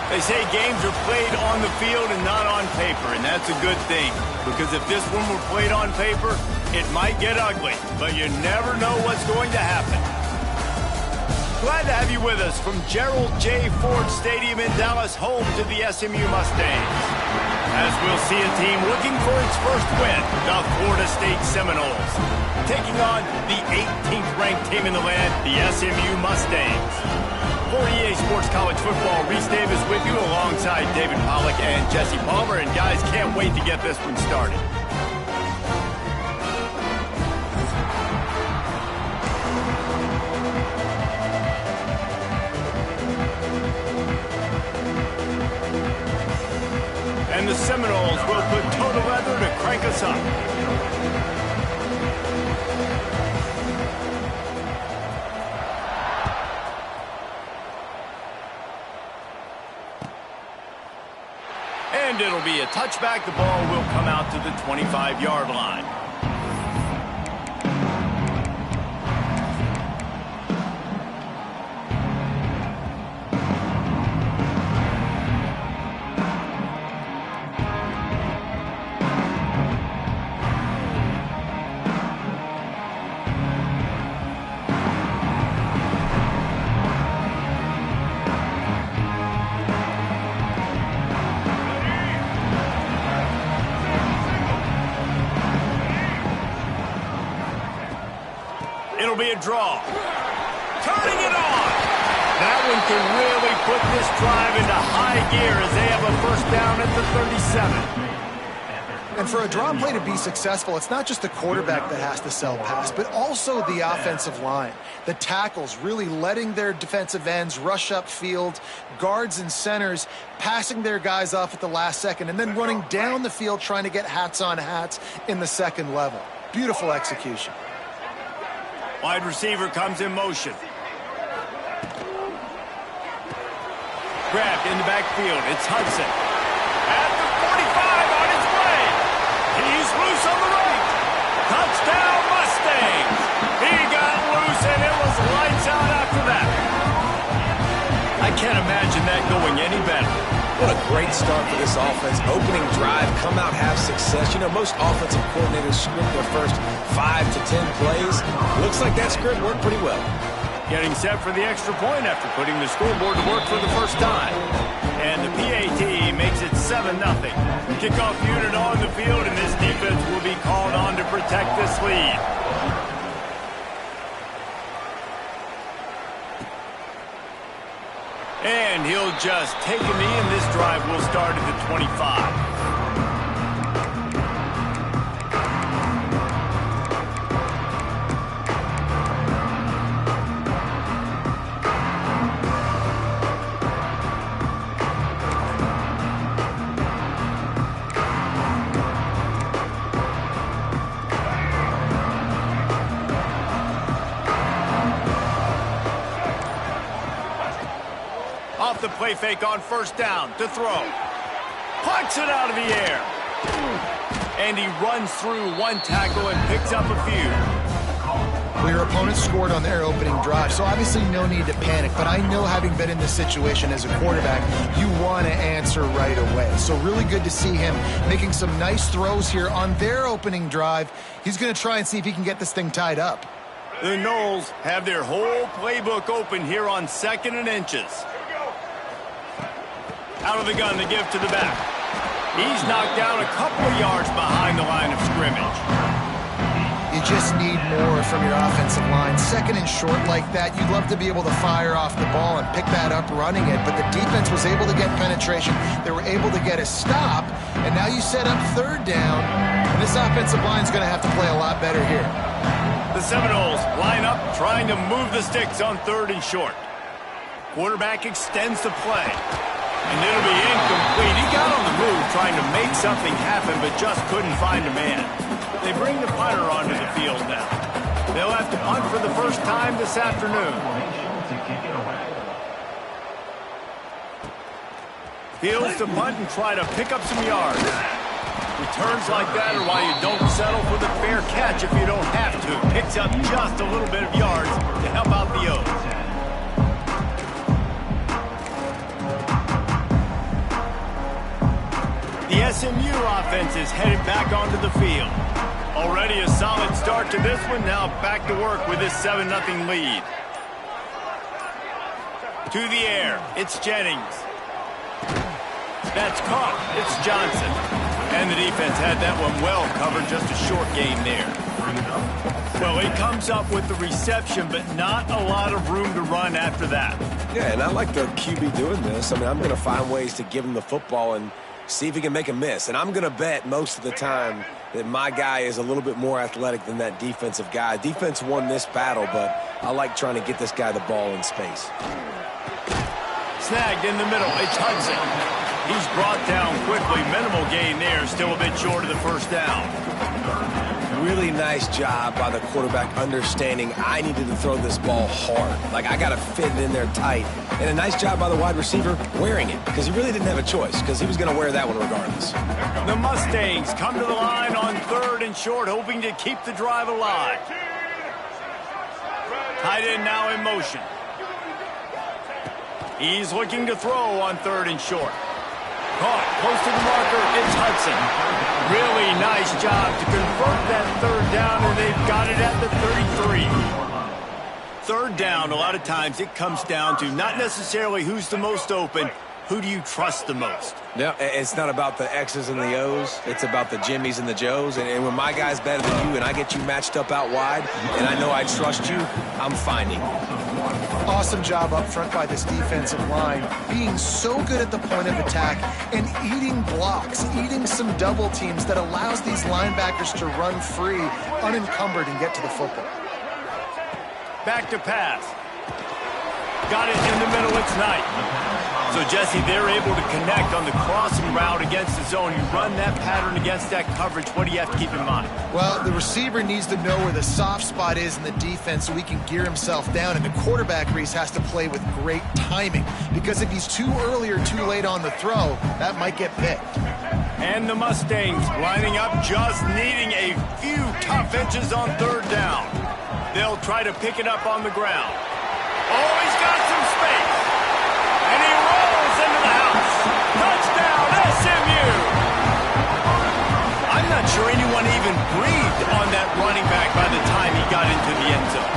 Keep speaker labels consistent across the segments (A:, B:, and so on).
A: They say games are played on the field and not on paper, and that's a good thing. Because if this one were played on paper, it might get ugly, but you never know what's going to happen. Glad to have you with us from Gerald J. Ford Stadium in Dallas, home to the SMU Mustangs. As we'll see a team looking for its first win, the Florida State Seminoles, taking on the 18th ranked team in the land, the SMU Mustangs. For EA Sports College Football, Reese Davis with you alongside David Pollack and Jesse Palmer. And guys, can't wait to get this one started. And the Seminoles will put total leather to crank us up. And it'll be a touchback. The ball will come out to the 25-yard line. It'll be a draw. Turning it on. That one can really put this drive into high gear as they have a first down at the 37.
B: And for a draw play to be successful, it's not just the quarterback that has to sell pass, but also the offensive line. The tackles really letting their defensive ends rush upfield, guards and centers passing their guys off at the last second, and then running down the field trying to get hats on hats in the second level. Beautiful execution.
A: Wide receiver comes in motion. Grabbed in the backfield. It's Hudson. At the 45 on his way. He's loose on the right. Touchdown Mustangs. He got loose and it was lights out after that. I can't imagine that going any better.
C: What a great start for this offense. Opening drive, come out, have success. You know, most offensive coordinators script their first 5 to 10 plays. Looks like that script worked pretty well.
A: Getting set for the extra point after putting the scoreboard to work for the first time. And the PAT makes it 7-0. Kickoff unit on the field, and this defense will be called on to protect this lead. And he'll just take a knee, and this drive will start at the 25. Off the play fake on first down to throw. Plucks it out of the air. And he runs through one tackle and picks up a few.
B: Well, your opponent scored on their opening drive, so obviously no need to panic. But I know, having been in this situation as a quarterback, you want to answer right away. So really good to see him making some nice throws here on their opening drive. He's going to try and see if he can get this thing tied up.
A: The Noles have their whole playbook open here on 2nd and inches. Out of the gun, the give to the back. He's knocked down a couple of yards behind the line of scrimmage.
B: You just need more from your offensive line. 2nd and short like that, you'd love to be able to fire off the ball and pick that up running it, but the defense was able to get penetration. They were able to get a stop, and now you set up 3rd down, and this offensive line is going to have to play a lot better here.
A: The Seminoles line up, trying to move the sticks on 3rd and short. Quarterback extends the play. And it'll be incomplete. He got on the move trying to make something happen, but just couldn't find a man. They bring the punter onto the field now. They'll have to punt for the first time this afternoon. Fields to punt and try to pick up some yards. Returns like that are why you don't settle for the fair catch if you don't have to. Picks up just a little bit of yards to help out the O's. SMU offense is headed back onto the field. Already a solid start to this one. Now back to work with this 7-0 lead. To the air. It's Jennings. That's caught. It's Johnson. And the defense had that one well covered. Just a short gain there. Well, he comes up with the reception, but not a lot of room to run after that.
C: Yeah, and I like the QB doing this. I mean, I'm going to find ways to give him the football and see if he can make a miss. And I'm going to bet most of the time that my guy is a little bit more athletic than that defensive guy. Defense won this battle, but I like trying to get this guy the ball in space.
A: Snagged in the middle. It's Hudson. He's brought down quickly. Minimal gain there. Still a bit short of the first down.
C: Really nice job by the quarterback understanding I needed to throw this ball hard. Like, I got to fit it in there tight. And a nice job by the wide receiver wearing it, because he really didn't have a choice, because he was going to wear that one regardless.
A: The Mustangs come to the line on 3rd and short, hoping to keep the drive alive. Tight end now in motion. He's looking to throw on 3rd and short. Caught close to the marker. It's Hudson. Really nice job to convert that 3rd down, and they've got it at the 33. 3rd down, a lot of times it comes down to not necessarily who's the most open, who do you trust the most?
C: Yeah, it's not about the X's and the O's. It's about the Jimmys and the Joes. And when my guy's better than you and I get you matched up out wide and I know I trust you, I'm finding.
B: Awesome job up front by this defensive line, being so good at the point of attack and eating blocks, eating some double teams that allows these linebackers to run free, unencumbered, and get to the football.
A: Back to pass. Got it in the middle. It's Knight. So, Jesse, they're able to connect on the crossing route against the zone. You run that pattern against that coverage. What do you have to keep in mind?
B: Well, the receiver needs to know where the soft spot is in the defense so he can gear himself down. And the quarterback, Reese, has to play with great timing. Because if he's too early or too late on the throw, that might get picked.
A: And the Mustangs lining up, just needing a few tough inches on 3rd down. They'll try to pick it up on the ground. Oh, he's got some space. And he rolls into the house. Touchdown, SMU. I'm not sure anyone even breathed on that running back by the time he got into the end zone.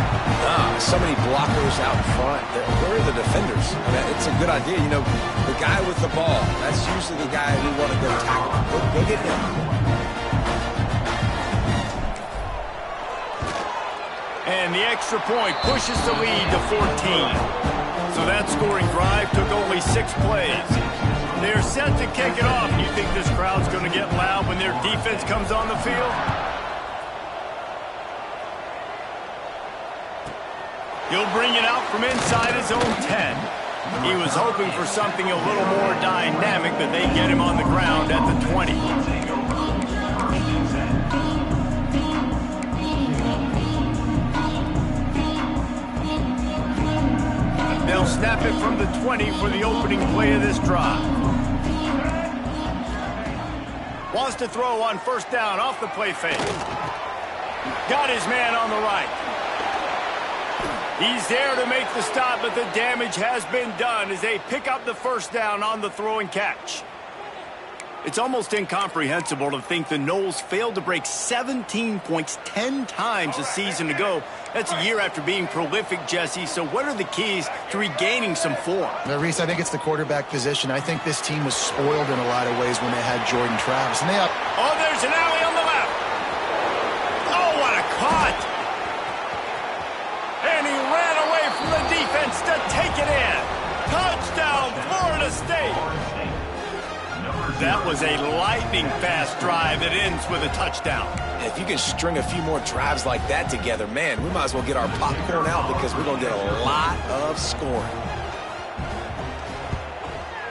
C: So many blockers out front. Where are the defenders? I mean, it's a good idea. You know, the guy with the ball, that's usually the guy we want to go tackle. Go get him.
A: And the extra point pushes the lead to 14. So that scoring drive took only 6 plays. They're set to kick it off. You think this crowd's going to get loud when their defense comes on the field? He'll bring it out from inside his own 10. He was hoping for something a little more dynamic, but they get him on the ground at the 20. They'll snap it from the 20 for the opening play of this drive. Wants to throw on 1st down off the play fake. Got his man on the right. He's there to make the stop, but the damage has been done as they pick up the 1st down on the throw and catch. It's almost incomprehensible to think the Noles failed to break 17 points 10 times a season ago. That's a year after being prolific, Jesse. So what are the keys to regaining some form?
B: Now, Reese, I think it's the quarterback position. I think this team was spoiled in a lot of ways when they had Jordan Travis. And they have...
A: Oh, there's an alley on the left. Oh, what a caught. And he ran away from the defense to take it in. Touchdown, Florida State. That was a lightning-fast drive that ends with a touchdown.
C: If you can string a few more drives like that together, man, we might as well get our popcorn out because we're going to get a lot of scoring.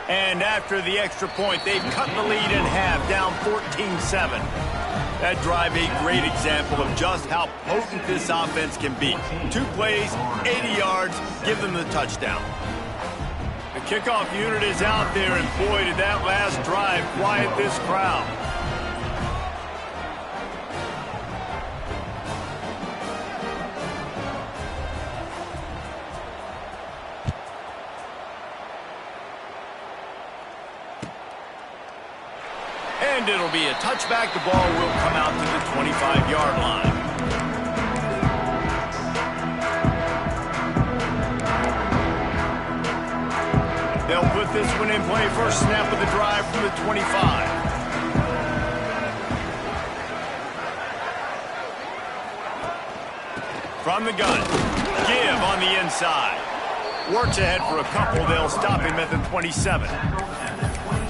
A: And after the extra point, they've cut the lead in half, down 14-7. That drive a great example of just how potent this offense can be. 2 plays, 80 yards, give them the touchdown. The kickoff unit is out there, and boy, did that last drive quiet this crowd. And And it'll be a touchback. The ball will come out to the 25-yard line. They'll put this one in play. First snap of the drive from the 25. From the gun, give on the inside. Works ahead for a couple. They'll stop him at the 27.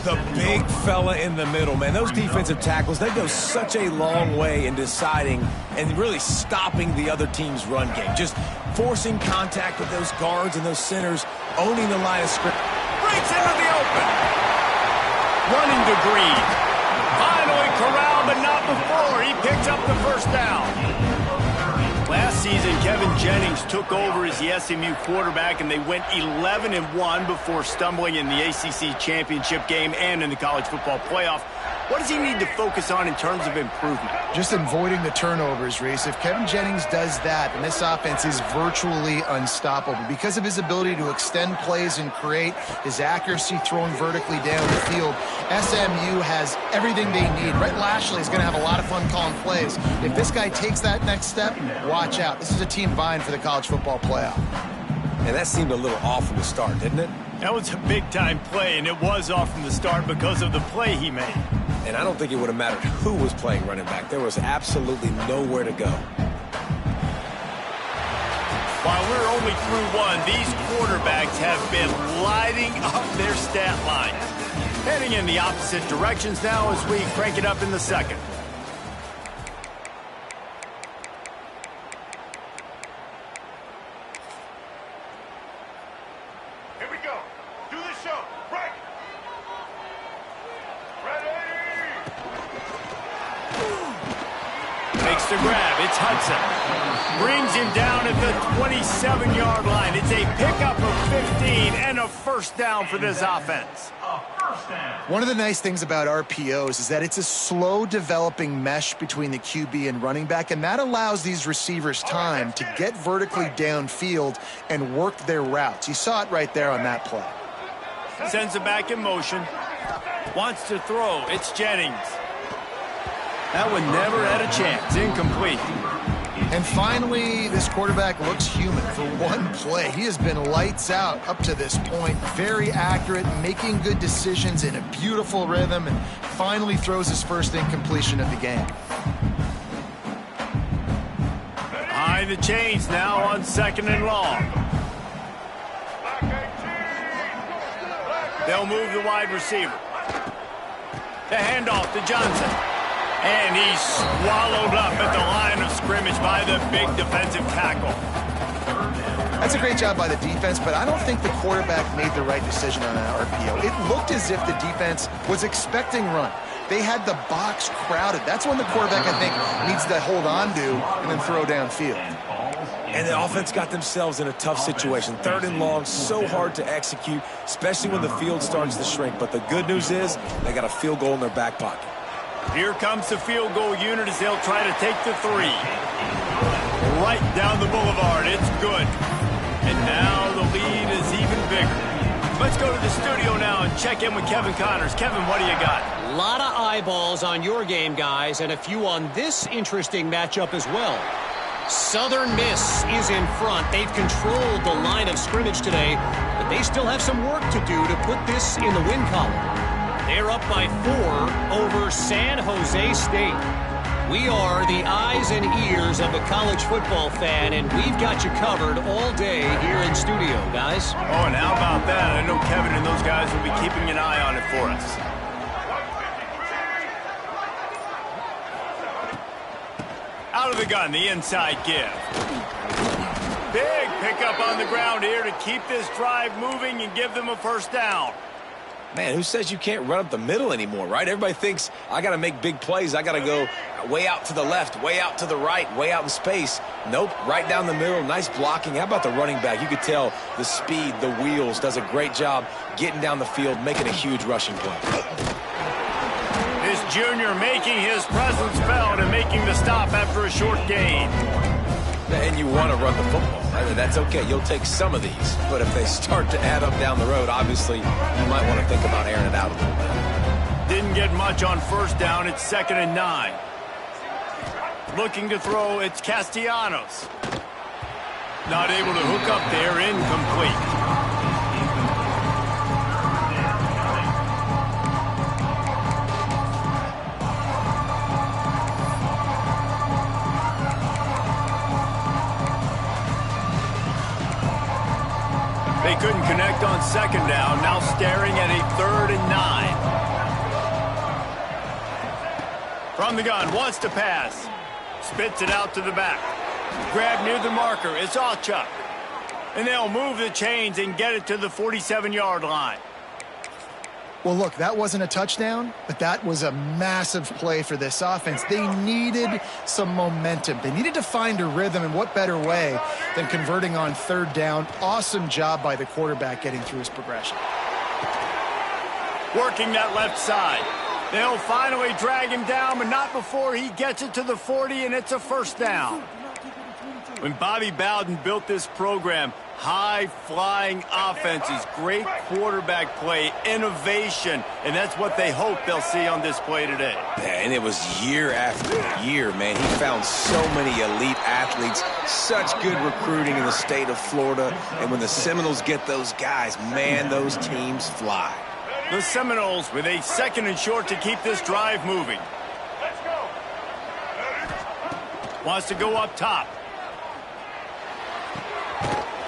C: The big fella in the middle, man. Those defensive tackles, they go such a long way in deciding and really stopping the other team's run game. Just forcing contact with those guards and those centers, owning the line of scrimmage.
A: Breaks into the open. Running to Green. Finally corralled, but not before. He picks up the first down. Last season, Kevin Jennings took over as the SMU quarterback, and they went 11-1 before stumbling in the ACC championship game and in the college football playoff. What does he need to focus on in terms of improvement?
B: Just avoiding the turnovers, Reese. If Kevin Jennings does that, then this offense is virtually unstoppable. Because of his ability to extend plays and create, his accuracy throwing vertically down the field, SMU has everything they need. Brett Lashley is going to have a lot of fun calling plays. If this guy takes that next step, watch out. This is a team vying for the college football playoff.
C: And that seemed a little off from the start, didn't it?
A: That was a big-time play, and it was off from the start because of the play he made.
C: And I don't think it would have mattered who was playing running back. There was absolutely nowhere to go.
A: While we're only through one, these quarterbacks have been lighting up their stat lines. Heading in the opposite directions now as we crank it up in the second.
D: Here we go. Do the show. Break. Ready.
A: Makes the grab. It's Hudson. Brings him down at the 27-yard line. It's a pickup of 15 and a first down for this offense.
B: One of the nice things about RPOs is that it's a slow developing mesh between the QB and running back, and that allows these receivers time to get vertically downfield and work their routes. You saw it right there on that play.
A: Sends it back in motion. Wants to throw. It's Jennings. That one never had a chance. Incomplete.
B: And finally, this quarterback looks human for one play. He has been lights out up to this point. Very accurate, making good decisions in a beautiful rhythm, and finally throws his first incompletion of the game.
A: Behind the chains now on 2nd and long. They'll move the wide receiver. The handoff to Johnson. And he's swallowed up at the line of scrimmage by the big defensive tackle.
B: That's a great job by the defense, but I don't think the quarterback made the right decision on that RPO. It looked as if the defense was expecting run. They had the box crowded. That's when the quarterback, I think, needs to hold on to and then throw downfield.
C: And the offense got themselves in a tough situation. 3rd and long, so hard to execute, especially when the field starts to shrink. But the good news is they got a field goal in their back pocket.
A: Here comes the field goal unit as they'll try to take the 3. Right down the boulevard. It's good. And now the lead is even bigger. Let's go to the studio now and check in with Kevin Connors. Kevin, what do you got?
E: A lot of eyeballs on your game, guys, and a few on this interesting matchup as well. Southern Miss is in front. They've controlled the line of scrimmage today, but they still have some work to do to put this in the win column. They're up by 4 over San Jose State. We are the eyes and ears of a college football fan, and we've got you covered all day here in studio, guys.
A: Oh, and how about that? I know Kevin and those guys will be keeping an eye on it for us. Out of the gun, the inside give. Big pickup on the ground here to keep this drive moving and give them a first down.
C: Man, who says you can't run up the middle anymore, right? Everybody thinks I got to make big plays. I got to go way out to the left, way out to the right, way out in space. Nope, right down the middle. Nice blocking. How about the running back? You could tell the speed, the wheels, does a great job getting down the field, making a huge rushing play.
A: This junior making his presence felt and making the stop after a short gain.
C: And you want to run the football. That's okay. You'll take some of these. But if they start to add up down the road, obviously, you might want to think about airing it out a little bit.
A: didn't get much on first down. It's 2nd and 9. Looking to throw, it's Castellanos. Not able to hook up there, incomplete. They couldn't connect on 2nd down, now staring at a 3rd and 9. From the gun, wants to pass. Spits it out to the back. Grab near the marker, it's Achuk. And they'll move the chains and get it to the 47-yard line.
B: Well, look, that wasn't a touchdown, but that was a massive play for this offense. They needed some momentum. They needed to find a rhythm, and what better way than converting on 3rd down. Awesome job by the quarterback getting through his progression.
A: Working that left side. They'll finally drag him down, but not before he gets it to the 40, and it's a 1st down. When Bobby Bowden built this program, high-flying offenses, great quarterback play, innovation, and that's what they hope they'll see on display today.
C: Yeah, and it was year after year, man. He found so many elite athletes, such good recruiting in the state of Florida, and when the Seminoles get those guys, man, those teams fly.
A: The Seminoles with a 2nd and short to keep this drive moving.
D: Let's go.
A: Wants to go up top.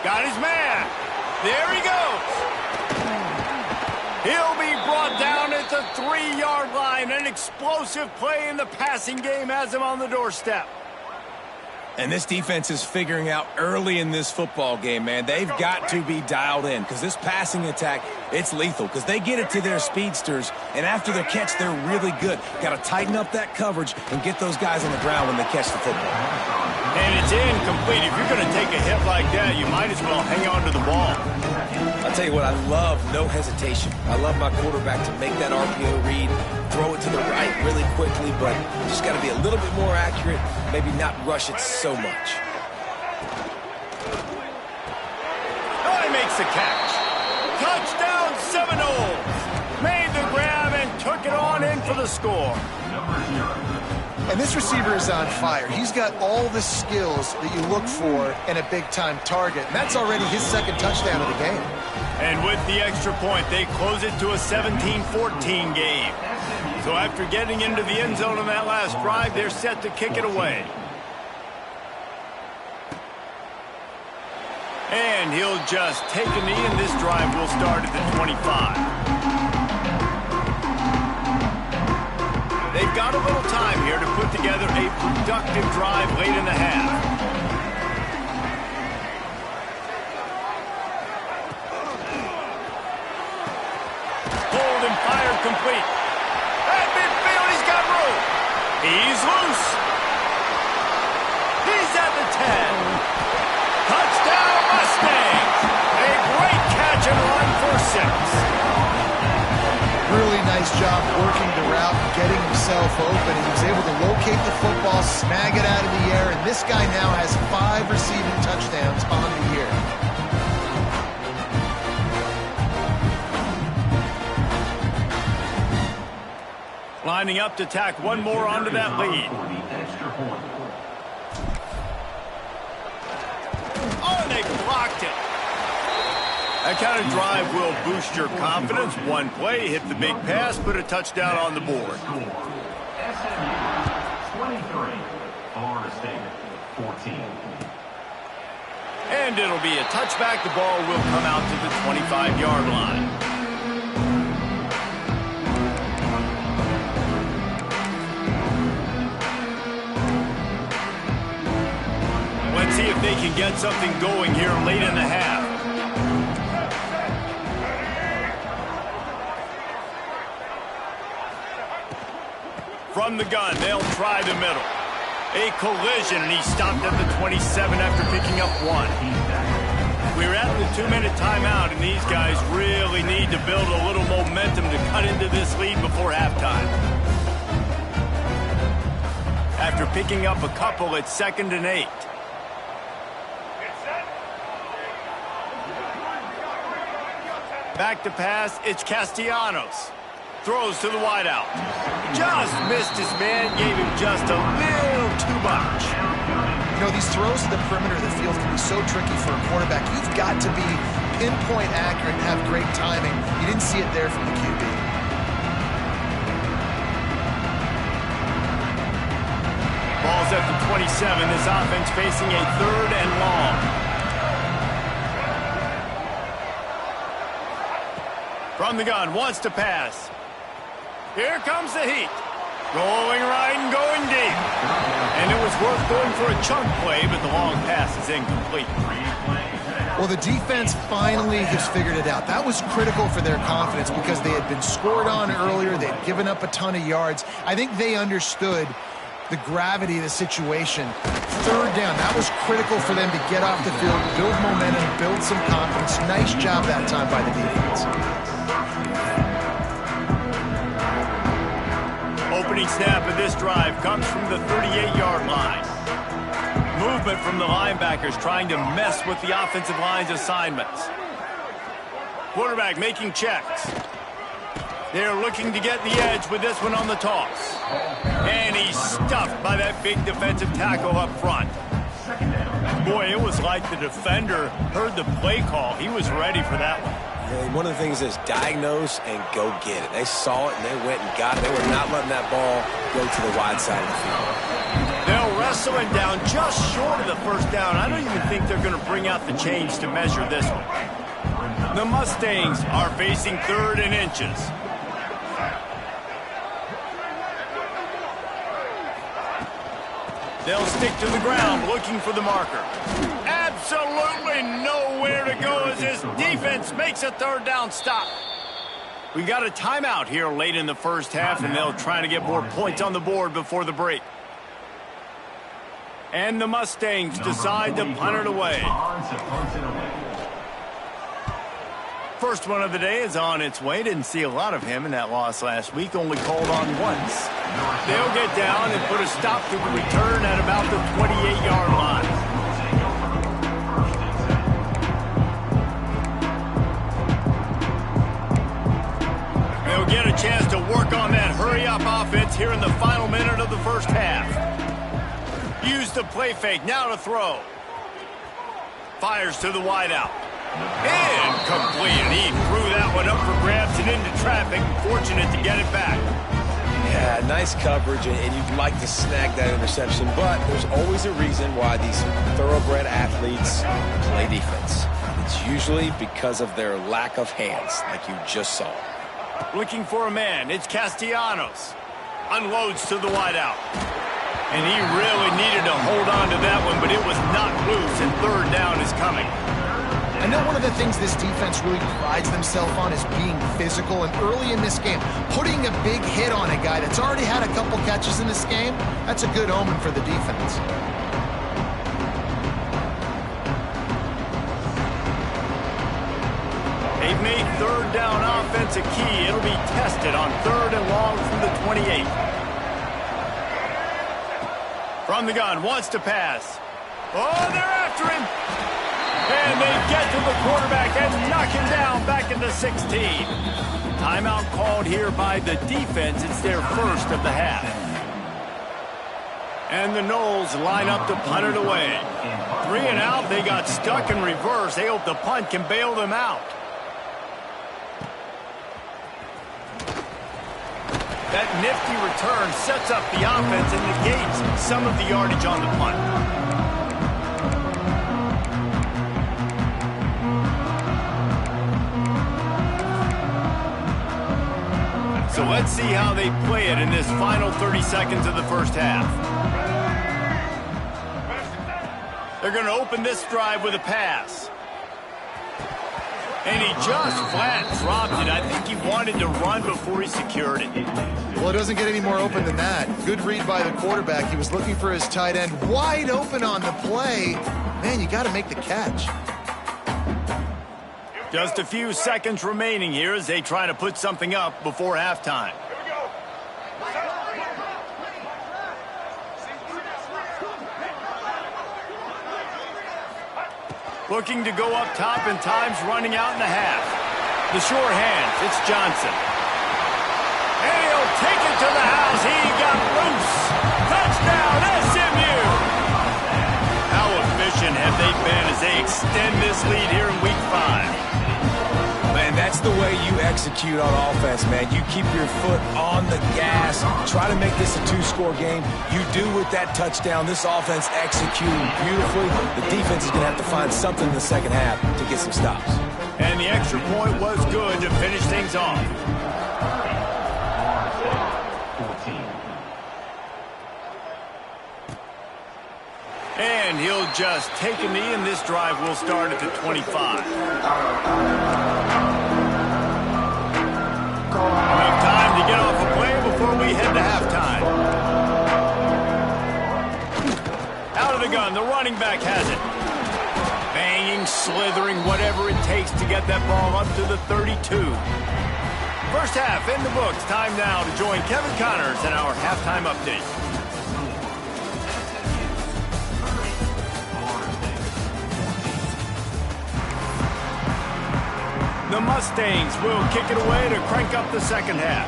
A: Got his man. There he goes. He'll be brought down at the 3-yard line. An explosive play in the passing game has him on the doorstep.
C: And this defense is figuring out early in this football game, man. They've got to be dialed in because this passing attack, it's lethal because they get it to their speedsters, and after their catch, they're really good. Got to tighten up that coverage and get those guys on the ground when they catch the football.
A: And it's incomplete. If you're going to take a hit like that, you might as well hang on to the ball.
C: I'll tell you what, I love no hesitation. I love my quarterback to make that RPO read, throw it to the right really quickly, but just got to be a little bit more accurate, maybe not rush it so much.
A: Oh, he makes the catch. Touchdown Seminoles. Made the grab and took it on in for the score.
B: And this receiver is on fire. He's got all the skills that you look for in a big-time target. And that's already his 2nd touchdown of the game.
A: And with the extra point, they close it to a 17-14 game. So after getting into the end zone on that last drive, they're set to kick it away. And he'll just take a knee, and this drive will start at the 25. They've got a little time here to put together a productive drive late in the half. Pulled and fired complete. At midfield, he's got room. He's loose. He's at the 10. Touchdown Mustangs. A great catch and run for 6.
B: Really nice job working the route, getting himself open. He was able to locate the football, snag it out of the air, and this guy now has 5 receiving touchdowns on the year.
A: Lining up to tack one more onto that lead. Oh, and they blocked it. That kind of drive will boost your confidence. One play, hit the big pass, put a touchdown on the board.
D: 23, Florida State, 14.
A: And it'll be a touchback. The ball will come out to the 25-yard line. Let's see if they can get something going here late in the half. From the gun, they'll try the middle. A collision, and he stopped at the 27 after picking up 1. We're at the 2-minute timeout, and these guys really need to build a little momentum to cut into this lead before halftime. After picking up a couple, it's 2nd and 8. Back to pass, it's Castellanos. Throws to the wideout. Just missed his man, gave him just a little too much.
B: You know, these throws to the perimeter of the field can be so tricky for a quarterback. You've got to be pinpoint accurate and have great timing. You didn't see it there from the QB.
A: Ball's at the 27. This offense facing a 3rd and long. From the gun, wants to pass. Here comes the heat. Going right and going deep. And it was worth going for a chunk play, but the long pass is incomplete.
B: Well, the defense finally has figured it out. That was critical for their confidence because they had been scored on earlier. They had given up a ton of yards. I think they understood the gravity of the situation. 3rd down, that was critical for them to get off the field, build momentum, build some confidence. Nice job that time by the defense.
A: Opening snap of this drive comes from the 38-yard line. Movement from the linebackers trying to mess with the offensive line's assignments. Quarterback making checks. They're looking to get the edge with this one on the toss. And he's stuffed by that big defensive tackle up front. Boy, it was like the defender heard the play call. He was ready for that one.
C: And one of the things is diagnose and go get it. They saw it and they went and got it. They were not letting that ball go to the wide side of the field.
A: They'll wrestle him down just short of the 1st down. I don't even think they're going to bring out the chains to measure this one. The Mustangs are facing 3rd and inches. They'll stick to the ground looking for the marker. Absolutely nowhere to go as this defense makes a 3rd down stop. We got a timeout here late in the 1st half, and they'll try to get more points on the board before the break. And the Mustangs decide to punt it away. First one of the day is on its way. Didn't see a lot of him in that loss last week. Only called on once. They'll get down and put a stop to the return at about the 28-yard line. They'll get a chance to work on that hurry-up offense here in the final minute of the 1st half. Use the play fake. Now to throw. Fires to the wideout. Incomplete. He threw that one up for grabs and into traffic. Fortunate to get it back.
C: Yeah, nice coverage, and you'd like to snag that interception, but there's always a reason why these thoroughbred athletes play defense. It's usually because of their lack of hands, like you just saw.
A: Looking for a man. It's Castellanos. Unloads to the wideout. And he really needed to hold on to that one, but it was not loose, and 3rd down is coming.
B: I know one of the things this defense really prides themselves on is being physical, and early in this game, putting a big hit on a guy that's already had a couple catches in this game, that's a good omen for the defense.
A: They've made 3rd down offense a key. It'll be tested on 3rd and long from the 28. From the gun, wants to pass. Oh, they're after him. And they get to the quarterback and knock him down back into 16. Timeout called here by the defense. It's their 1st of the half. And the Noles line up to punt it away. 3 and out. They got stuck in reverse. They hope the punt can bail them out. That nifty return sets up the offense and negates some of the yardage on the punt. So let's see how they play it in this final 30 seconds of the 1st half. They're going to open this drive with a pass. And he just flat dropped it. I think he wanted to run before he secured it.
B: Well, it doesn't get any more open than that. Good read by the quarterback. He was looking for his tight end wide open on the play. Man, you got to make the catch.
A: Just a few seconds remaining here as they try to put something up before halftime. Looking to go up top, and time's running out in the half. The sure hands, it's Johnson. And he'll take it to the house. He got loose. Touchdown, SMU. How efficient have they been as they extend this lead here in Week 5?
C: Man, that's the way you execute on offense, man. You keep your foot on the gas. Try to make this a two-score game. You do with that touchdown. This offense executing beautifully. The defense is going to have to find something in the second half to get some stops.
A: And the extra point was good to finish things off. And he'll just take a knee, and this drive will start at the 25. Enough time to get off a play before we head to halftime. Out of the gun, the running back has it. Banging, slithering, whatever it takes to get that ball up to the 32. First half in the books. Time now to join Kevin Connors in our halftime update. The Mustangs will kick it away to crank up the second half.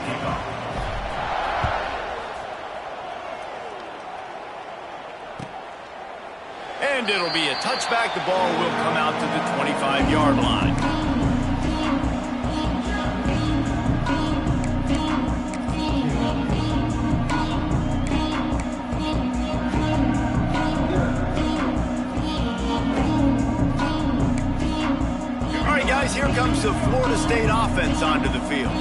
A: And it'll be a touchback. The ball will come out to the 25-yard line. Here comes the Florida State offense onto the field.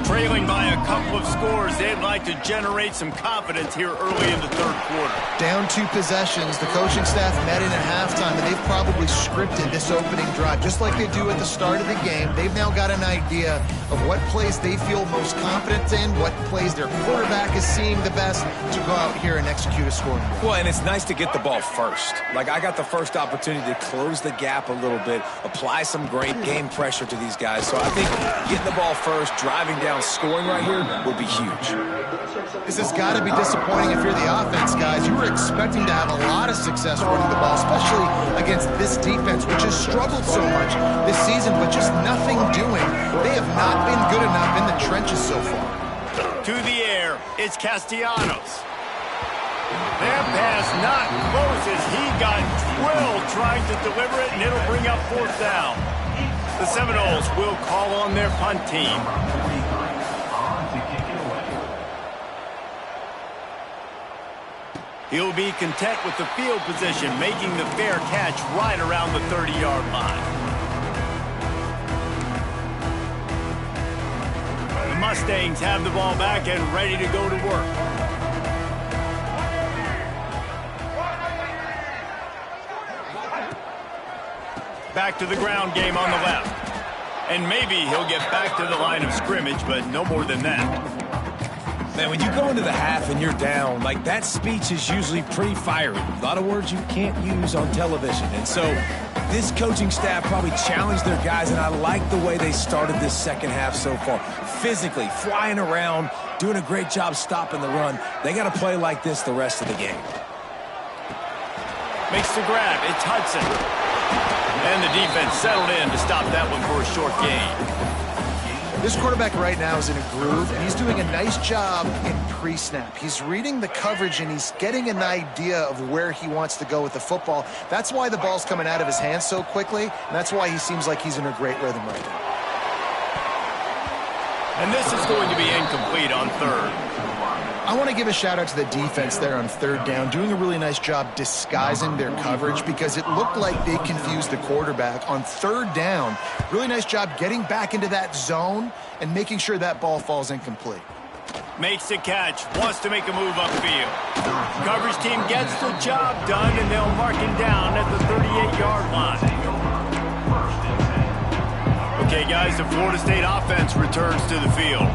A: Trailing by a couple of scores, they'd like to generate some confidence here early in the third quarter.
B: Down 2 possessions, the coaching staff met in at halftime, and they've probably scripted this opening drive. Just like they do at the start of the game, they've now got an idea of what plays they feel most confident in, what plays their quarterback is seeing the best to go out here and execute a scoring drive.
C: Well, and it's nice to get the ball first. Like, I got the first opportunity to close the gap a little bit, apply some great game pressure to these guys. So I think getting the ball first, driving down, scoring right here would be huge.
B: This has got to be disappointing if you're the offense, guys. You were expecting to have a lot of success running the ball, especially against this defense, which has struggled so much this season, but just nothing doing. They have not been good enough in the trenches so far.
A: To the air, it's Castellanos. That pass not close as he got drilled trying to deliver it, and it'll bring up fourth down. The Seminoles will call on their punt team. He'll be content with the field position, making the fair catch right around the 30-yard line. The Mustangs have the ball back and ready to go to work. Back to the ground game on the left. And maybe he'll get back to the line of scrimmage, but no more than that.
C: Man, when you go into the half and you're down, like, that speech is usually pretty fiery. A lot of words you can't use on television. And so this coaching staff probably challenged their guys, and I like the way they started this second half so far. Physically, flying around, doing a great job stopping the run. They got to play like this the rest of the game.
A: Makes the grab. It's Hudson. And the defense settled in to stop that one for a short gain.
B: This quarterback right now is in a groove, and he's doing a nice job in pre-snap. He's reading the coverage, and he's getting an idea of where he wants to go with the football. That's why the ball's coming out of his hands so quickly, and that's why he seems like he's in a great rhythm right now.
A: And this is going to be incomplete on third.
B: I want to give a shout out to the defense there on third down, doing a really nice job disguising their coverage because it looked like they confused the quarterback on third down. Really nice job getting back into that zone and making sure that ball falls incomplete.
A: Makes the catch, wants to make a move upfield. Coverage team gets the job done, and they'll mark him down at the 38-yard line. Okay, guys, the Florida State offense returns to the field.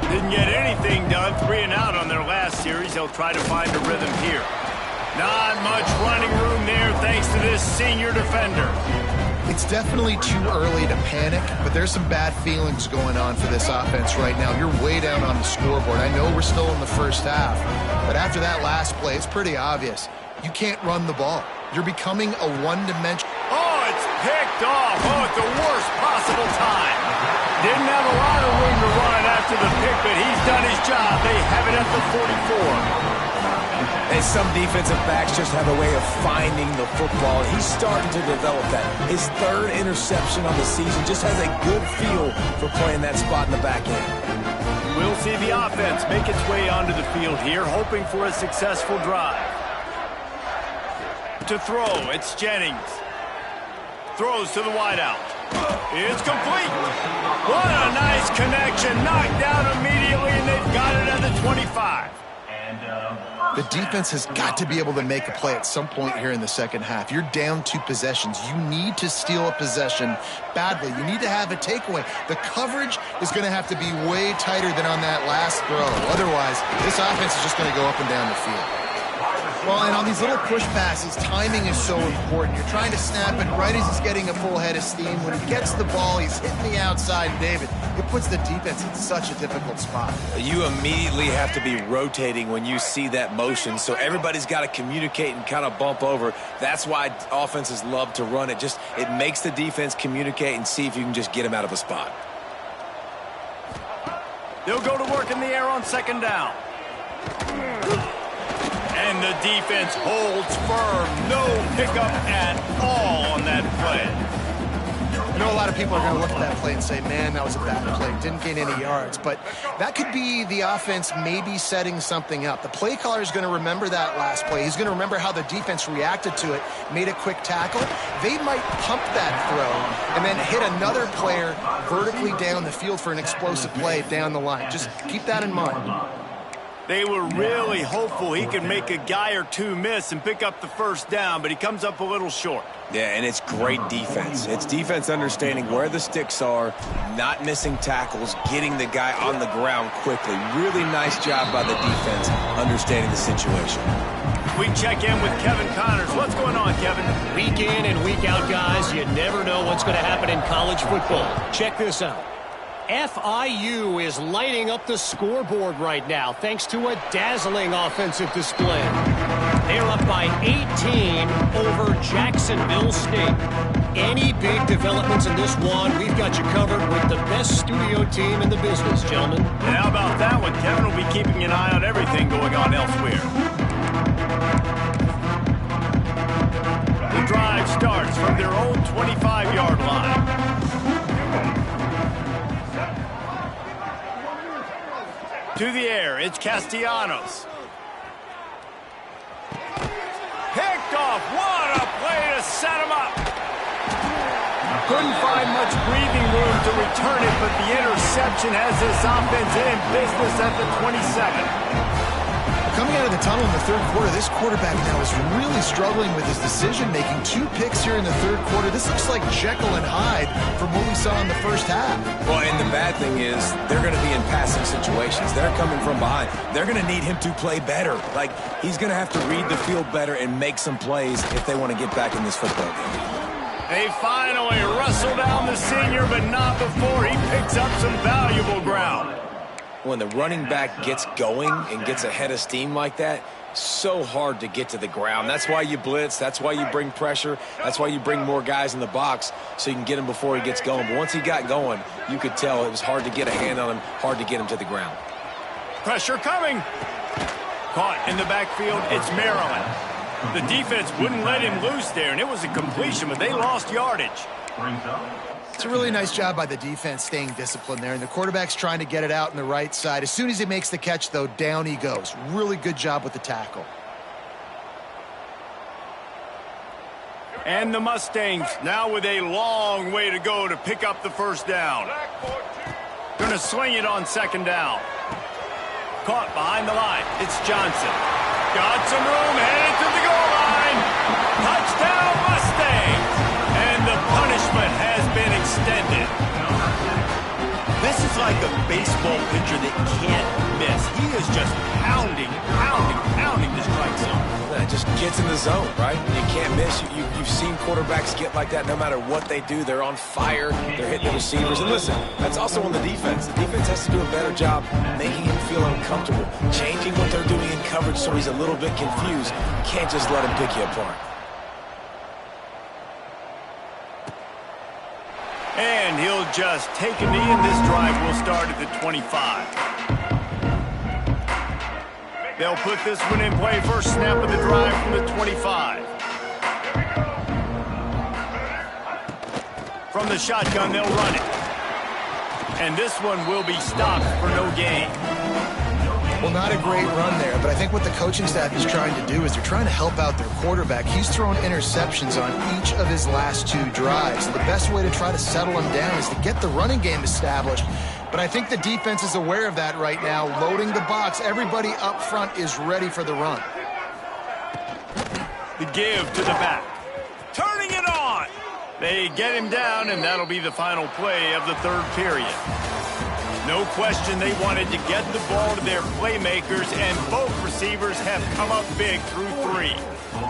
A: Didn't get anything done, 3 and out on their last series. They'll try to find a rhythm here. Not much running room there thanks to this senior defender.
B: It's definitely too early to panic, but there's some bad feelings going on for this offense right now. You're way down on the scoreboard. I know we're still in the first half, but after that last play, it's pretty obvious. You can't run the ball. You're becoming a one-dimensional.
A: Oh, it's picked off. Oh, at the worst possible time. Didn't have a lot of room to run after the pick, but he's done the 44.
C: And some defensive backs just have a way of finding the football. He's starting to develop that. His third interception on the season just has a good feel for playing that spot in the back end.
A: We'll see the offense make its way onto the field here, hoping for a successful drive. To throw, it's Jennings. Throws to the wideout. It's complete. What a nice connection. Knocked down immediately, and they've got it at the 25.
B: The defense has got to be able to make a play at some point here in the second half. You're down 2 possessions. You need to steal a possession badly. You need to have a takeaway. The coverage is going to have to be way tighter than on that last throw. Otherwise, this offense is just going to go up and down the field. Well, and on these little push passes, timing is so important. You're trying to snap it right as he's getting a full head of steam. When he gets the ball, he's hitting the outside, David. It puts the defense in such a difficult spot.
C: You immediately have to be rotating when you see that motion, so everybody's got to communicate and kind of bump over. That's why offenses love to run it. It makes the defense communicate and see if you can just get him out of a spot.
A: They'll go to work in the air on second down. And the defense holds firm. No pickup at all on that play.
B: I know a lot of people are going to look at that play and say, man, that was a bad play. Didn't gain any yards. But that could be the offense maybe setting something up. The play caller is going to remember that last play. He's going to remember how the defense reacted to it, made a quick tackle. They might pump that throw and then hit another player vertically down the field for an explosive play down the line. Just keep that in mind.
A: They were really hopeful he could make a guy or two miss and pick up the first down, but he comes up a little short.
C: Yeah, and it's great defense. It's defense understanding where the sticks are, not missing tackles, getting the guy on the ground quickly. Really nice job by the defense understanding the situation.
A: We check in with Kevin Connors. What's going on, Kevin?
E: Week in and week out, guys, you never know what's going to happen in college football. Check this out. FIU is lighting up the scoreboard right now thanks to a dazzling offensive display. They're up by 18 over Jacksonville State. Any big developments in this one, we've got you covered with the best studio team in the business, gentlemen.
A: And how about that one? Kevin will be keeping an eye on everything going on elsewhere. The drive starts from their own 25-yard line. To the air, it's Castellanos. Picked off. What a play to set him up. Couldn't find much breathing room to return it, but the interception has this offense in business at the 27.
B: Coming out of the tunnel in the third quarter, this quarterback now is really struggling with his decision-making. 2 picks here in the third quarter. This looks like Jekyll and Hyde from what we saw in the first half.
C: Well, and the bad thing is they're going to be in passing situations. They're coming from behind. They're going to need him to play better. Like, he's going to have to read the field better and make some plays if they want to get back in this football game.
A: They finally wrestle down the senior, but not before he picks up some valuable ground.
C: When the running back gets going and gets ahead of steam like that, so hard to get to the ground. That's why you blitz. That's why you bring pressure. That's why you bring more guys in the box so you can get him before he gets going. But once he got going, you could tell it was hard to get a hand on him, hard to get him to the ground.
A: Pressure coming. Caught in the backfield, it's Maryland. The defense wouldn't let him loose there, and it was a completion, but they lost yardage.
B: It's a really nice job by the defense staying disciplined there, and the quarterback's trying to get it out on the right side. As soon as he makes the catch, though, down he goes. Really good job with the tackle.
A: And the Mustangs now with a long way to go to pick up the first down. Going to swing it on second down. Caught behind the line. It's Johnson. Got some room, headed to the goal line. Touchdown Mustangs. And the punishment has been extended. This is like a baseball pitcher that can't miss. He is just pounding the strike zone.
C: It just gets in the zone, right? You can't miss. You've seen quarterbacks get like that no matter what they do. They're on fire. They're hitting the receivers. And listen, that's also on the defense. The defense has to do a better job making him feel uncomfortable, changing what they're doing in coverage so he's a little bit confused. You can't just let him pick you apart.
A: And he'll just take a knee, and this drive will start at the 25. They'll put this one in play. First snap of the drive from the 25. From the shotgun, they'll run it. And this one will be stopped for no gain.
B: Well, not a great run there, but I think what the coaching staff is trying to do is they're trying to help out their quarterback. He's thrown interceptions on each of his last 2 drives. And the best way to try to settle him down is to get the running game established. But I think the defense is aware of that right now, loading the box. Everybody up front is ready for the run.
A: The give to the back. Turning it on. They get him down, and that'll be the final play of the 3rd period. No question they wanted to get the ball to their playmakers, and both receivers have come up big through 3.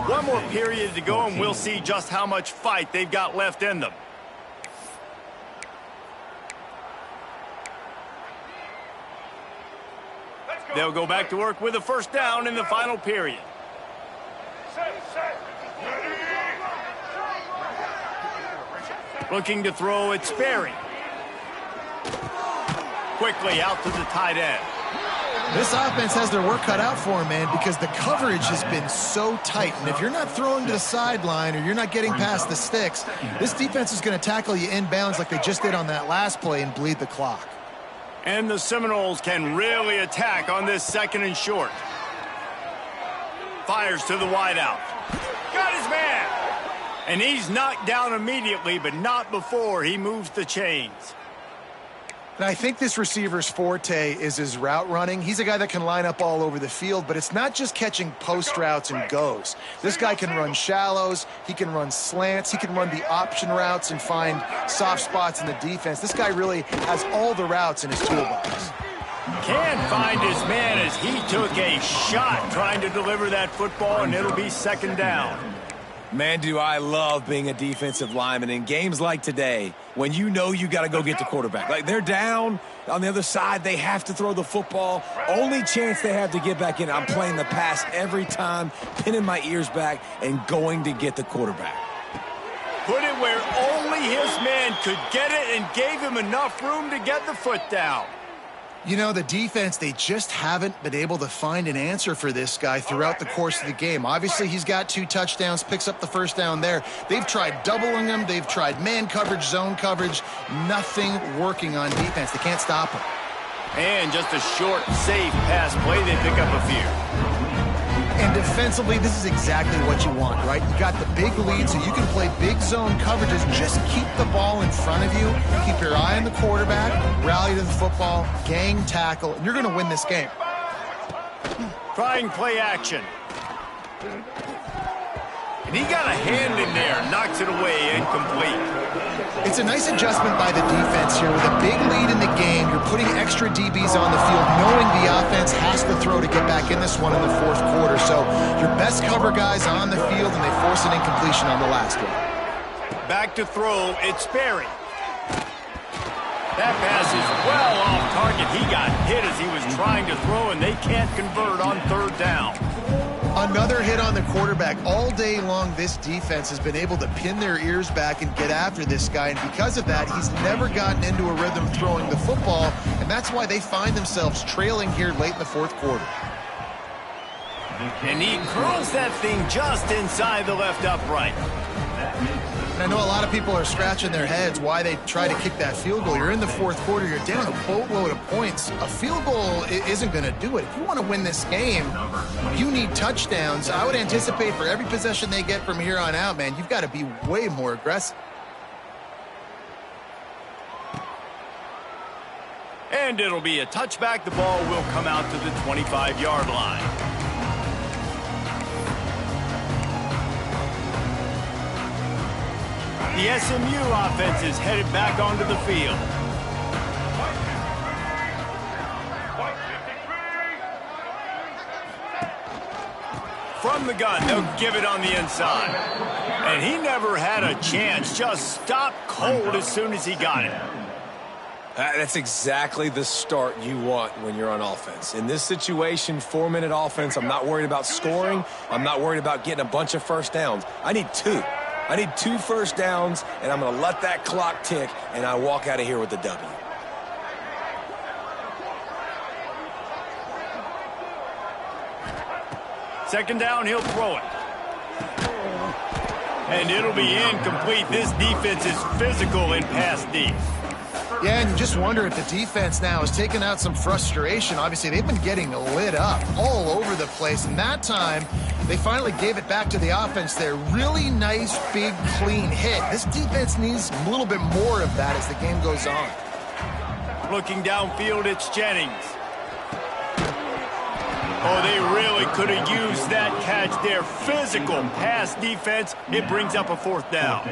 A: One more period to go, and we'll see just how much fight they've got left in them. They'll go back to work with a first down in the final period. Looking to throw, it's Sperry. Quickly out to the tight end.
B: This offense has their work cut out for them, man, because the coverage has been so tight. And if you're not throwing to the sideline or you're not getting past the sticks, this defense is going to tackle you inbounds like they just did on that last play and bleed the clock.
A: And the Seminoles can really attack on this 2nd and short. Fires to the wideout. Got his man. And he's knocked down immediately, but not before he moves the chains.
B: And I think this receiver's forte is his route running. He's a guy that can line up all over the field, but it's not just catching post routes and goes. This guy can run shallows, he can run slants, he can run the option routes and find soft spots in the defense. This guy really has all the routes in his toolbox.
A: Can't find his man as he took a shot trying to deliver that football, and it'll be 2nd down.
C: Man, do I love being a defensive lineman in games like today when you know you got to go get the quarterback. Like, they're down on the other side. They have to throw the football. Only chance they have to get back in. I'm playing the pass every time, pinning my ears back and going to get the quarterback.
A: Put it where only his man could get it and gave him enough room to get the foot down.
B: You know, the defense, they just haven't been able to find an answer for this guy throughout the course of the game. Obviously, he's got 2 touchdowns, picks up the first down there. They've tried doubling him. They've tried man coverage, zone coverage. Nothing working on defense. They can't stop him.
A: And just a short, safe pass play. They pick up a few.
B: And defensively, this is exactly what you want, right? You got the big lead, so you can play big zone coverages. Just keep the ball in front of you. Keep your eye on the quarterback. Rally to the football. Gang tackle. And you're going to win this game.
A: Trying play action. And he got a hand in there. Knocks it away. Incomplete.
B: It's a nice adjustment by the defense here. With a big lead in the game, you're putting extra DBs on the field, knowing the offense has to throw to get back in this one in the 4th quarter. So your best cover guys on the field, and they force an incompletion on the last one.
A: Back to throw, it's Sperry. That pass is well off target. He got hit as he was trying to throw, and they can't convert on 3rd down.
B: Another hit on the quarterback. All day long, this defense has been able to pin their ears back and get after this guy, and because of that, he's never gotten into a rhythm throwing the football, and that's why they find themselves trailing here late in the 4th quarter.
A: And he curls that thing just inside the left upright.
B: And I know a lot of people are scratching their heads why they try to kick that field goal. You're in the 4th quarter. You're down a boatload of points. A field goal isn't going to do it. If you want to win this game, you need touchdowns. I would anticipate for every possession they get from here on out, man, you've got to be way more aggressive.
A: And it'll be a touchback. The ball will come out to the 25-yard line. The SMU offense is headed back onto the field. From the gun, they'll give it on the inside. And he never had a chance, just stopped cold as soon as he got it.
C: That's exactly the start you want when you're on offense. In this situation, 4-minute offense, I'm not worried about scoring. I'm not worried about getting a bunch of first downs. I need 2. I need 2 first downs, and I'm going to let that clock tick, and I walk out of here with the W.
A: Second down, he'll throw it. And it'll be incomplete. This defense is physical in pass D.
B: Yeah, and you just wonder if the defense now has taken out some frustration. Obviously, they've been getting lit up all over the place. And that time, they finally gave it back to the offense there. Really nice, big, clean hit. This defense needs a little bit more of that as the game goes on.
A: Looking downfield, it's Jennings. Oh, they really could have used that catch there. Physical pass defense. It brings up a fourth down.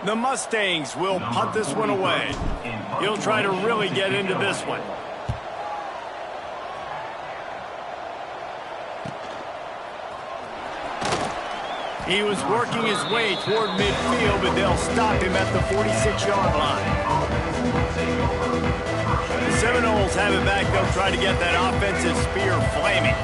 A: The Mustangs will punt this one away. He'll try to really get into this one. He was working his way toward midfield, but they'll stop him at the 46-yard line. The Seminoles have it back. They'll try to get that offensive spear flaming.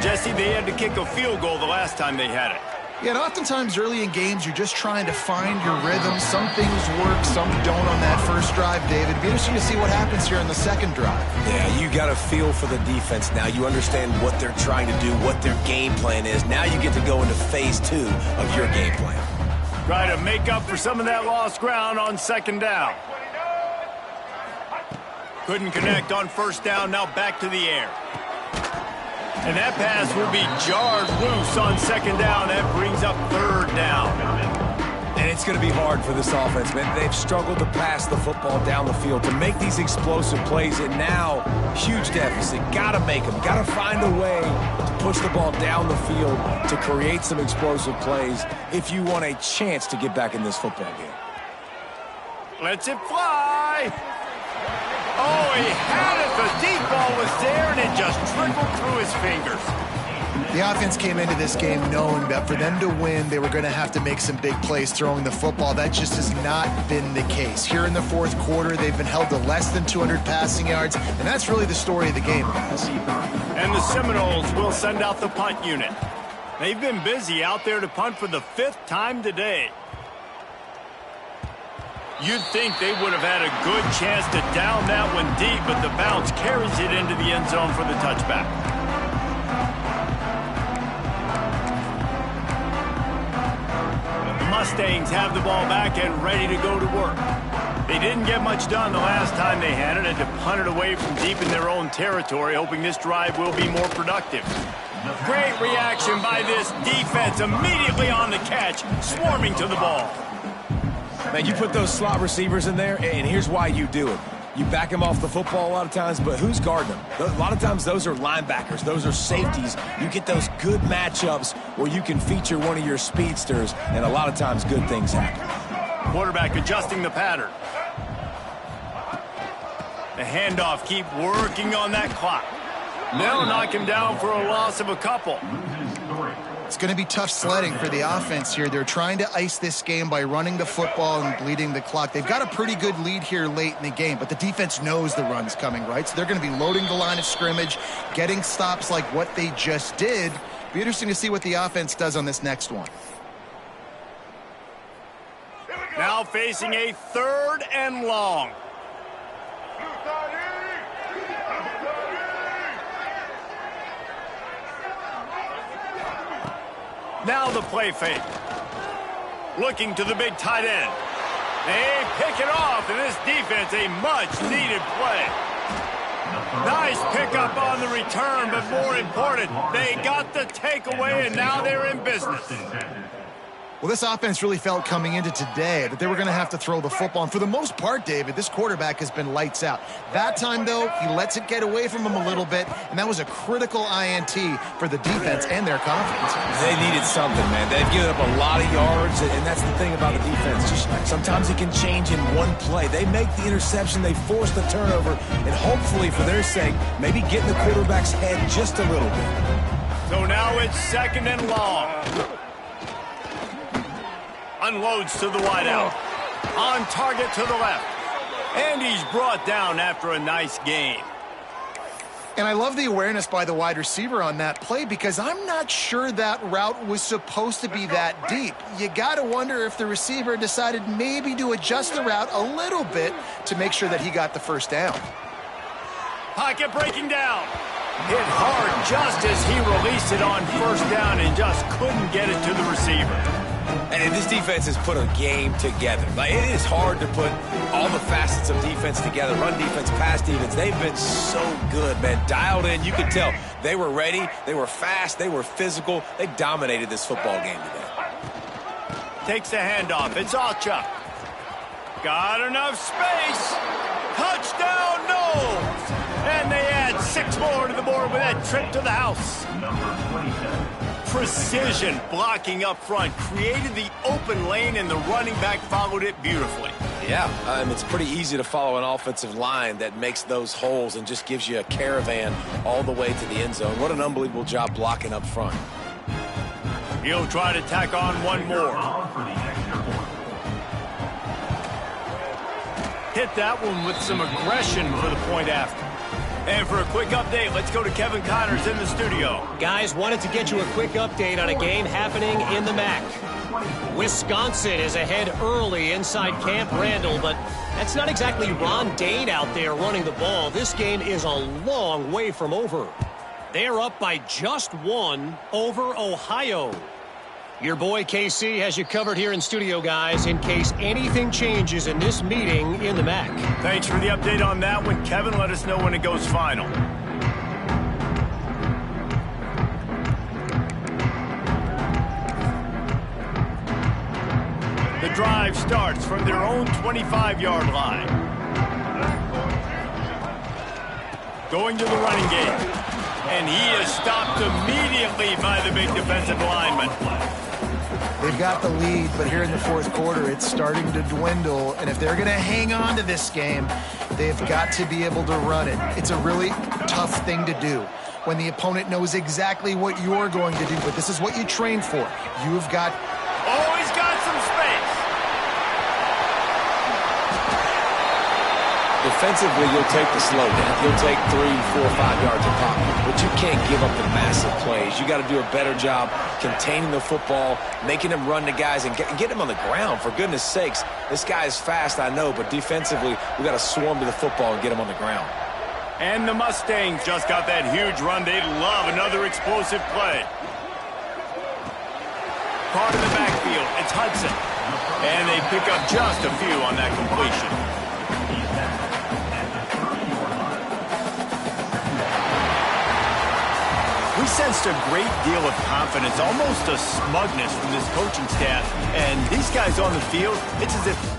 A: Jesse, they had to kick a field goal the last time they had it.
B: Yeah, and oftentimes early in games, you're just trying to find your rhythm. Some things work, some don't on that first drive, David. Be interesting to see what happens here in the second drive.
C: Yeah, you got a feel for the defense now. You understand what they're trying to do, what their game plan is. Now you get to go into phase 2 of your game plan.
A: Try to make up for some of that lost ground on second down. Couldn't connect on first down, now back to the air. And that pass will be jarred loose on second down. That brings up third down.
C: And it's going to be hard for this offense, man. They've struggled to pass the football down the field, to make these explosive plays, and now, huge deficit. Got to make them. Got to find a way to push the ball down the field to create some explosive plays if you want a chance to get back in this football game.
A: Lets it fly. Oh, he had it. The deep ball was there, and it just trickled through his fingers.
B: The offense came into this game knowing that for them to win, they were going to have to make some big plays throwing the football. That just has not been the case. Here in the fourth quarter, they've been held to less than 200 passing yards, and that's really the story of the game, guys.
A: And the Seminoles will send out the punt unit. They've been busy out there to punt for the 5th time today. You'd think they would have had a good chance to down that one deep, but the bounce carries it into the end zone for the touchback. The Mustangs have the ball back and ready to go to work. They didn't get much done the last time they had it, and to punt it away from deep in their own territory, hoping this drive will be more productive. Great reaction by this defense, immediately on the catch, swarming to the ball.
C: Man, you put those slot receivers in there, and here's why you do it. You back them off the football a lot of times, but who's guarding them? A lot of times those are linebackers. Those are safeties. You get those good matchups where you can feature one of your speedsters, and a lot of times good things happen.
A: Quarterback adjusting the pattern. The handoff, keep working on that clock. They'll knock him down for a loss of a couple.
B: It's going to be tough sledding for the offense here. They're trying to ice this game by running the football and bleeding the clock. They've got a pretty good lead here late in the game, but the defense knows the run's coming, right? So they're going to be loading the line of scrimmage, getting stops like what they just did. Be interesting to see what the offense does on this next one.
A: Now facing a 3rd and long. Now the play fake. Looking to the big tight end. They pick it off, and this defense, a much-needed play. Nice pickup on the return, but more important, they got the takeaway, and now they're in business.
B: Well, this offense really felt coming into today that they were going to have to throw the football. And for the most part, David, this quarterback has been lights out. That time, though, he lets it get away from him a little bit, and that was a critical INT for the defense and their confidence.
C: They needed something, man. They've given up a lot of yards, and that's the thing about the defense. Just sometimes it can change in one play. They make the interception, they force the turnover, and hopefully, for their sake, maybe get in the quarterback's head just a little bit.
A: So now it's 2nd and long. Unloads to the wideout. On target to the left. And he's brought down after a nice gain.
B: And I love the awareness by the wide receiver on that play because I'm not sure that route was supposed to be that deep. You got to wonder if the receiver decided maybe to adjust the route a little bit to make sure that he got the first down.
A: Pocket breaking down. Hit hard just as he released it on first down and just couldn't get it to the receiver.
C: And this defense has put a game together. Like, it is hard to put all the facets of defense together. Run defense, pass defense. They've been so good, man. Dialed in. You could tell they were ready. They were fast. They were physical. They dominated this football game today.
A: Takes the handoff. It's Alchuk. Got enough space. Touchdown, no! And they add 6 more to the board with that trip to the house.
D: Number 27.
A: Precision blocking up front created the open lane, and the running back followed it beautifully.
C: Yeah, it's pretty easy to follow an offensive line that makes those holes and just gives you a caravan all the way to the end zone. What an unbelievable job blocking up front.
A: He'll try to tack on one more.
D: On for the extra point.
A: Hit that one with some aggression for the point after. And for a quick update, let's go to Kevin Connors in the studio.
E: Guys, wanted to get you a quick update on a game happening in the MAC. Wisconsin is ahead early inside Camp Randall, but that's not exactly Ron Dane out there running the ball. This game is a long way from over. They're up by just 1 over Ohio. Your boy KC has you covered here in studio, guys, in case anything changes in this meeting in the MAC.
A: Thanks for the update on that one, Kevin. Let us know when it goes final. The drive starts from their own 25-yard line. Going to the running game. And he is stopped immediately by the big defensive lineman.
B: They've got the lead, but here in the fourth quarter, it's starting to dwindle. And if they're going to hang on to this game, they've got to be able to run it. It's a really tough thing to do when the opponent knows exactly what you're going to do. But this is what you train for. You've got...
A: Oh, he's got some space.
C: Defensively, you'll take the slow down. You'll take 3, 4, 5 yards of pop. But you can't give up the massive plays. You got to do a better job containing the football, making them run the guys, and get them on the ground. For goodness sakes, this guy is fast, I know, but defensively, we got to swarm to the football and get him on the ground.
A: And the Mustangs just got that huge run. They love another explosive play. Part of the backfield, it's Hudson. And they pick up just a few on that completion. We sensed a great deal of confidence, almost a smugness from this coaching staff. And these guys on the field, it's as if